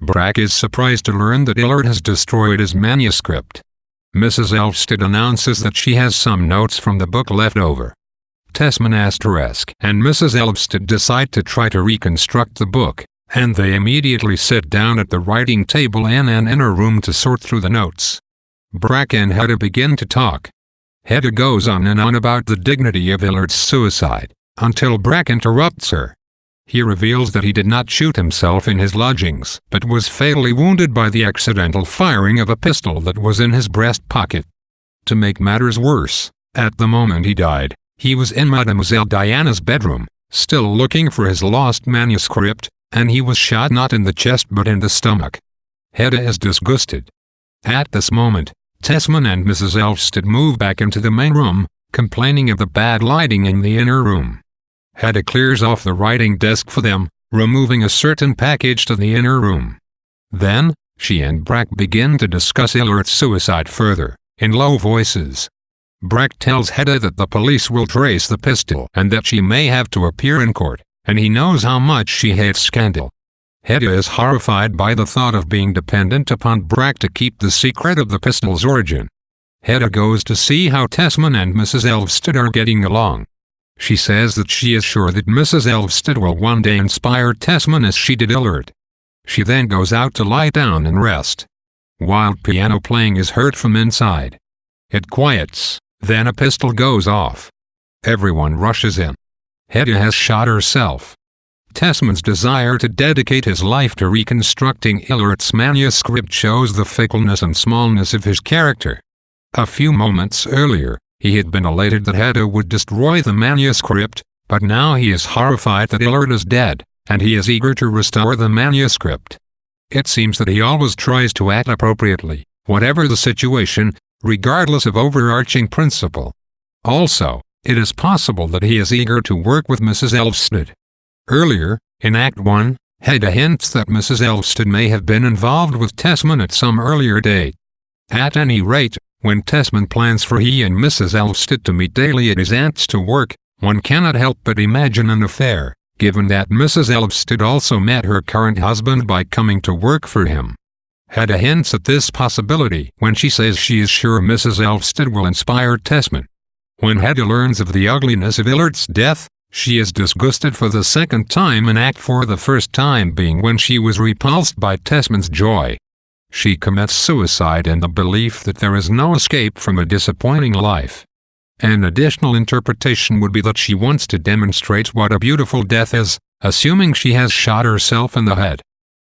Brack is surprised to learn that Illard has destroyed his manuscript. Mrs. Elvsted announces that she has some notes from the book left over. Tesman and Mrs. Elvsted decide to try to reconstruct the book, and they immediately sit down at the writing table in an inner room to sort through the notes. Brack and Hedda begin to talk. Hedda goes on and on about the dignity of Illard's suicide, until Brack interrupts her. He reveals that he did not shoot himself in his lodgings, but was fatally wounded by the accidental firing of a pistol that was in his breast pocket. To make matters worse, at the moment he died, he was in Mademoiselle Diana's bedroom, still looking for his lost manuscript, and he was shot not in the chest but in the stomach. Hedda is disgusted. At this moment, Tesman and Mrs. Elvsted move back into the main room, complaining of the bad lighting in the inner room. Hedda clears off the writing desk for them, removing a certain package to the inner room. Then, she and Brack begin to discuss Illard's suicide further, in low voices. Brack tells Hedda that the police will trace the pistol and that she may have to appear in court, and he knows how much she hates scandal. Hedda is horrified by the thought of being dependent upon Brack to keep the secret of the pistol's origin. Hedda goes to see how Tesman and Mrs. Elvsted are getting along. She says that she is sure that Mrs. Elvsted will one day inspire Tesman as she did Illard. She then goes out to lie down and rest. Wild piano playing is heard from inside. It quiets, then a pistol goes off. Everyone rushes in. Hedda has shot herself. Tesman's desire to dedicate his life to reconstructing Illard's manuscript shows the fickleness and smallness of his character. A few moments earlier, he had been elated that Hedda would destroy the manuscript, but now he is horrified that Illard is dead, and he is eager to restore the manuscript. It seems that he always tries to act appropriately, whatever the situation, regardless of overarching principle. Also, it is possible that he is eager to work with Mrs. Elvsted. Earlier, in Act 1, Hedda hints that Mrs. Elvsted may have been involved with Tesman at some earlier date. At any rate, when Tesman plans for he and Mrs. Elvsted to meet daily at his aunt's to work, one cannot help but imagine an affair, given that Mrs. Elvsted also met her current husband by coming to work for him. Hedda hints at this possibility when she says she is sure Mrs. Elvsted will inspire Tesman. When Hedda learns of the ugliness of Illard's death, she is disgusted for the second time in Act 4, the first time being when she was repulsed by Tesman's joy. She commits suicide in the belief that there is no escape from a disappointing life. An additional interpretation would be that she wants to demonstrate what a beautiful death is, assuming she has shot herself in the head.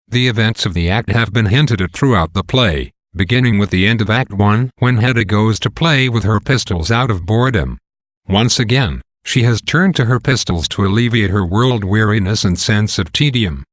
The events of the act have been hinted at throughout the play, beginning with the end of Act 1 when Hedda goes to play with her pistols out of boredom. Once again, she has turned to her pistols to alleviate her world weariness and sense of tedium.